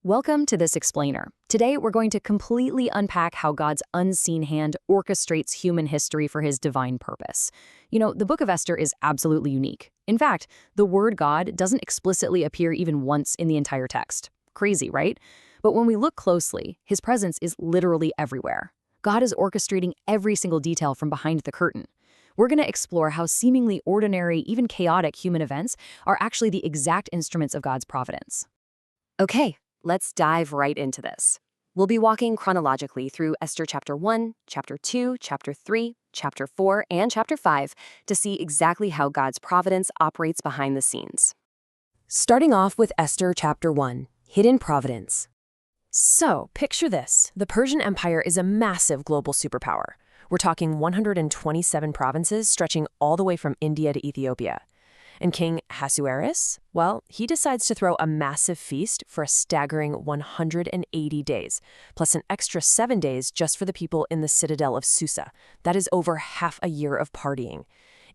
Welcome to this explainer. Today, we're going to completely unpack how God's unseen hand orchestrates human history for his divine purpose. The book of Esther is absolutely unique. In fact, the word God doesn't explicitly appear even once in the entire text. Crazy, right? But when we look closely, his presence is literally everywhere. God is orchestrating every single detail from behind the curtain. We're going to explore how seemingly ordinary, even chaotic human events are actually the exact instruments of God's providence. Okay. Let's dive right into this. We'll be walking chronologically through Esther Chapter 1, Chapter 2, Chapter 3, Chapter 4, and Chapter 5 to see exactly how God's providence operates behind the scenes. Starting off with Esther Chapter 1, Hidden Providence. So, picture this. The Persian Empire is a massive global superpower. We're talking 127 provinces stretching all the way from India to Ethiopia. And King Ahasuerus, well, he decides to throw a massive feast for a staggering 180 days, plus an extra 7 days just for the people in the citadel of Susa. That is over half a year of partying.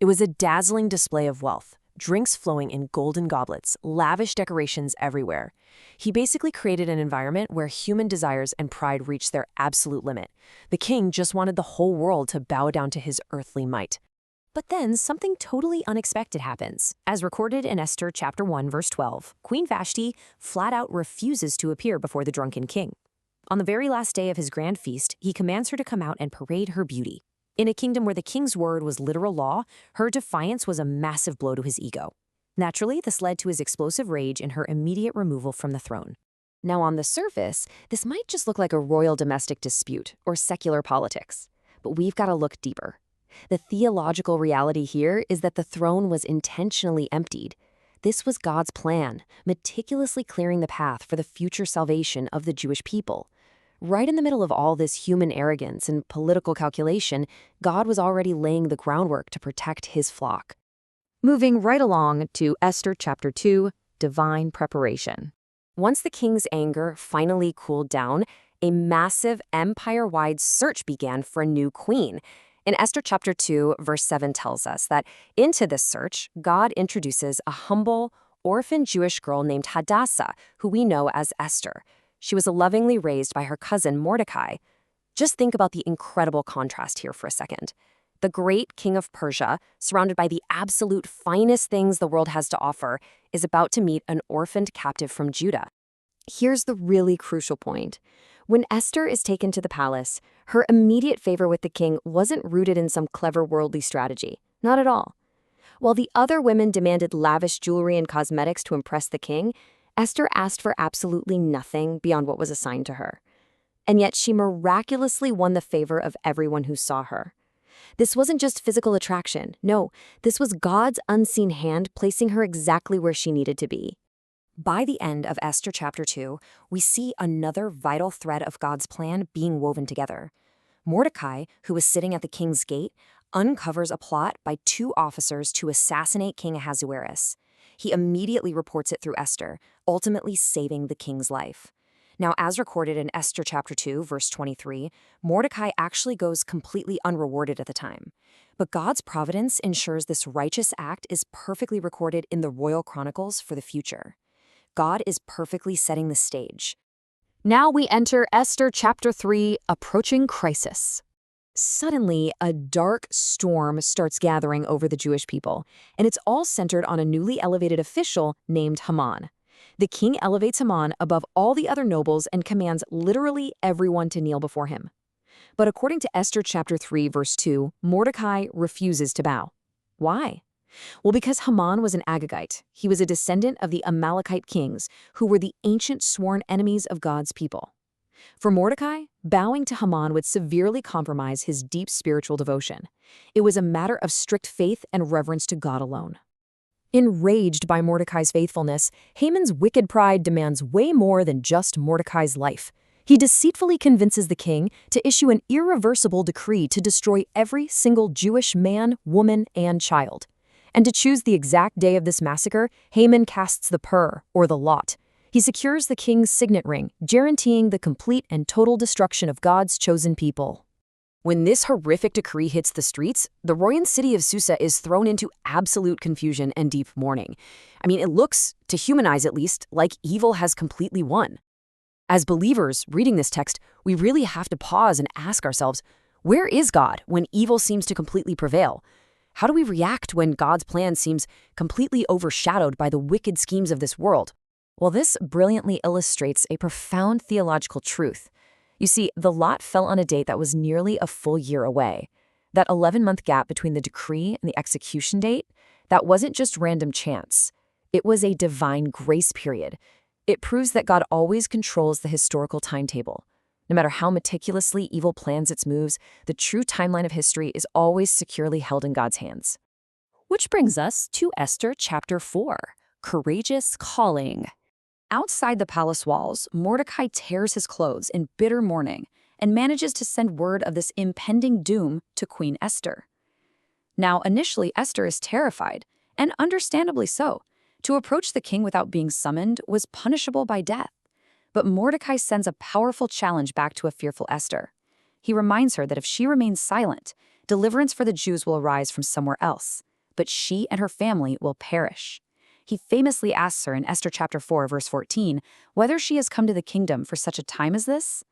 It was a dazzling display of wealth, drinks flowing in golden goblets, lavish decorations everywhere. He basically created an environment where human desires and pride reached their absolute limit. The king just wanted the whole world to bow down to his earthly might. But then something totally unexpected happens. As recorded in Esther Chapter 1, verse 12, Queen Vashti flat out refuses to appear before the drunken king. On the very last day of his grand feast, he commands her to come out and parade her beauty. In a kingdom where the king's word was literal law, her defiance was a massive blow to his ego. Naturally, this led to his explosive rage and her immediate removal from the throne. Now, on the surface, this might just look like a royal domestic dispute or secular politics. But we've got to look deeper. The theological reality here is that the throne was intentionally emptied. This was God's plan, meticulously clearing the path for the future salvation of the Jewish people. Right in the middle of all this human arrogance and political calculation, God was already laying the groundwork to protect his flock. Moving right along to Esther Chapter 2, Divine Preparation. Once the king's anger finally cooled down, a massive empire-wide search began for a new queen. In Esther Chapter 2, verse 7 tells us that into this search, God introduces a humble, orphan Jewish girl named Hadassah, who we know as Esther. She was lovingly raised by her cousin Mordecai. Just think about the incredible contrast here for a second. The great king of Persia, surrounded by the absolute finest things the world has to offer, is about to meet an orphaned captive from Judah. Here's the really crucial point. When Esther is taken to the palace, her immediate favor with the king wasn't rooted in some clever worldly strategy. Not at all. While the other women demanded lavish jewelry and cosmetics to impress the king, Esther asked for absolutely nothing beyond what was assigned to her. And yet she miraculously won the favor of everyone who saw her. This wasn't just physical attraction. No, this was God's unseen hand placing her exactly where she needed to be. By the end of Esther Chapter 2, we see another vital thread of God's plan being woven together. Mordecai, who was sitting at the king's gate, uncovers a plot by two officers to assassinate King Ahasuerus. He immediately reports it through Esther, ultimately saving the king's life. Now, as recorded in Esther Chapter 2, verse 23, Mordecai actually goes completely unrewarded at the time. But God's providence ensures this righteous act is perfectly recorded in the royal chronicles for the future. God is perfectly setting the stage. Now we enter Esther Chapter 3, Approaching Crisis. Suddenly, a dark storm starts gathering over the Jewish people, and it's all centered on a newly elevated official named Haman. The king elevates Haman above all the other nobles and commands literally everyone to kneel before him. But according to Esther Chapter 3, verse 2, Mordecai refuses to bow. Why? Well, because Haman was an Agagite. He was a descendant of the Amalekite kings, who were the ancient sworn enemies of God's people. For Mordecai, bowing to Haman would severely compromise his deep spiritual devotion. It was a matter of strict faith and reverence to God alone. Enraged by Mordecai's faithfulness, Haman's wicked pride demands way more than just Mordecai's life. He deceitfully convinces the king to issue an irreversible decree to destroy every single Jewish man, woman, and child. And to choose the exact day of this massacre, Haman casts the pur, or the lot. He secures the king's signet ring, guaranteeing the complete and total destruction of God's chosen people. When this horrific decree hits the streets, the royal city of Susa is thrown into absolute confusion and deep mourning. It looks, to human eyes at least, like evil has completely won. As believers reading this text, we really have to pause and ask ourselves, where is God when evil seems to completely prevail? How do we react when God's plan seems completely overshadowed by the wicked schemes of this world? Well, this brilliantly illustrates a profound theological truth. You see, the lot fell on a date that was nearly a full year away. That 11-month gap between the decree and the execution date, that wasn't just random chance. It was a divine grace period. It proves that God always controls the historical timetable. No matter how meticulously evil plans its moves, the true timeline of history is always securely held in God's hands. Which brings us to Esther Chapter 4, Courageous Calling. Outside the palace walls, Mordecai tears his clothes in bitter mourning and manages to send word of this impending doom to Queen Esther. Now, initially, Esther is terrified, and understandably so. To approach the king without being summoned was punishable by death. But Mordecai sends a powerful challenge back to a fearful Esther. He reminds her that if she remains silent, deliverance for the Jews will arise from somewhere else, but she and her family will perish. He famously asks her in Esther Chapter 4, verse 14, whether she has come to the kingdom for such a time as this.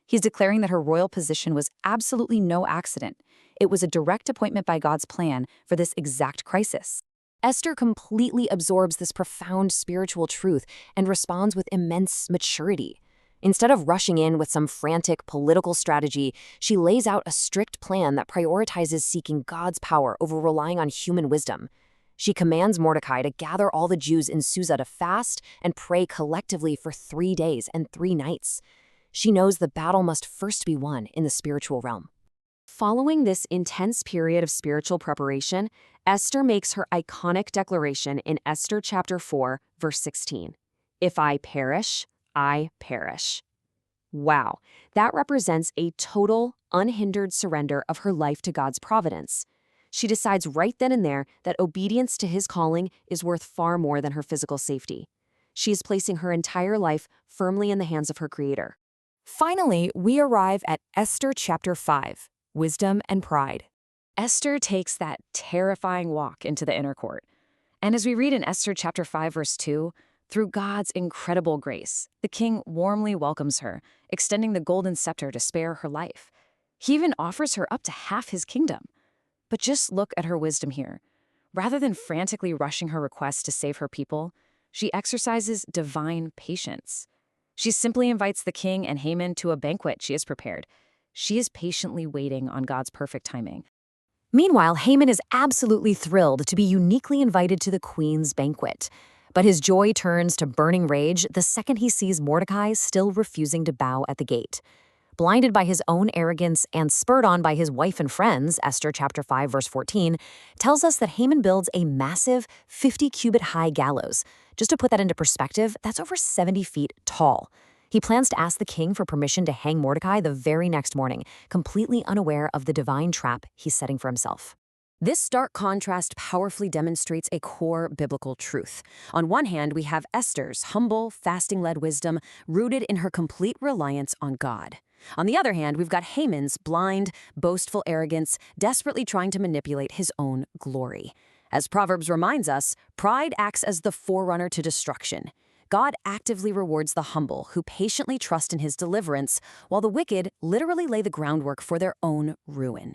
He's declaring that her royal position was absolutely no accident. It was a direct appointment by God's plan for this exact crisis. Esther completely absorbs this profound spiritual truth and responds with immense maturity. Instead of rushing in with some frantic political strategy, she lays out a strict plan that prioritizes seeking God's power over relying on human wisdom. She commands Mordecai to gather all the Jews in Susa to fast and pray collectively for 3 days and 3 nights. She knows the battle must first be won in the spiritual realm. Following this intense period of spiritual preparation, Esther makes her iconic declaration in Esther Chapter 4, verse 16. If I perish, I perish. Wow, that represents a total, unhindered surrender of her life to God's providence. She decides right then and there that obedience to his calling is worth far more than her physical safety. She is placing her entire life firmly in the hands of her Creator. Finally, we arrive at Esther Chapter 5, Wisdom and Pride. Esther takes that terrifying walk into the inner court. And as we read in Esther Chapter 5, verse 2, through God's incredible grace, the king warmly welcomes her, extending the golden scepter to spare her life. He even offers her up to half his kingdom. But just look at her wisdom here. Rather than frantically rushing her request to save her people, she exercises divine patience. She simply invites the king and Haman to a banquet she has prepared. She is patiently waiting on God's perfect timing. Meanwhile, Haman is absolutely thrilled to be uniquely invited to the queen's banquet. But his joy turns to burning rage the second he sees Mordecai still refusing to bow at the gate. Blinded by his own arrogance and spurred on by his wife and friends, Esther Chapter 5, verse 14, tells us that Haman builds a massive 50-cubit-high gallows. Just to put that into perspective, that's over 70 feet tall. He plans to ask the king for permission to hang Mordecai the very next morning, completely unaware of the divine trap he's setting for himself. This stark contrast powerfully demonstrates a core biblical truth. On one hand, we have Esther's humble, fasting-led wisdom rooted in her complete reliance on God. On the other hand, we've got Haman's blind, boastful arrogance, desperately trying to manipulate his own glory. As Proverbs reminds us, pride acts as the forerunner to destruction. God actively rewards the humble who patiently trust in his deliverance, while the wicked literally lay the groundwork for their own ruin.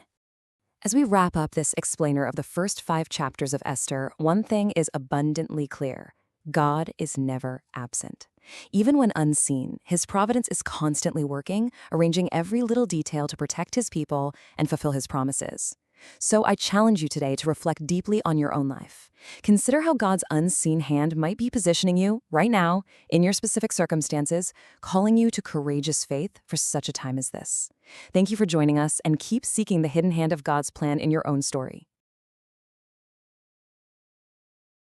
As we wrap up this explainer of the first 5 chapters of Esther, one thing is abundantly clear. God is never absent. Even when unseen, his providence is constantly working, arranging every little detail to protect his people and fulfill his promises. So I challenge you today to reflect deeply on your own life. Consider how God's unseen hand might be positioning you right now, in your specific circumstances, calling you to courageous faith for such a time as this. Thank you for joining us, and keep seeking the hidden hand of God's plan in your own story.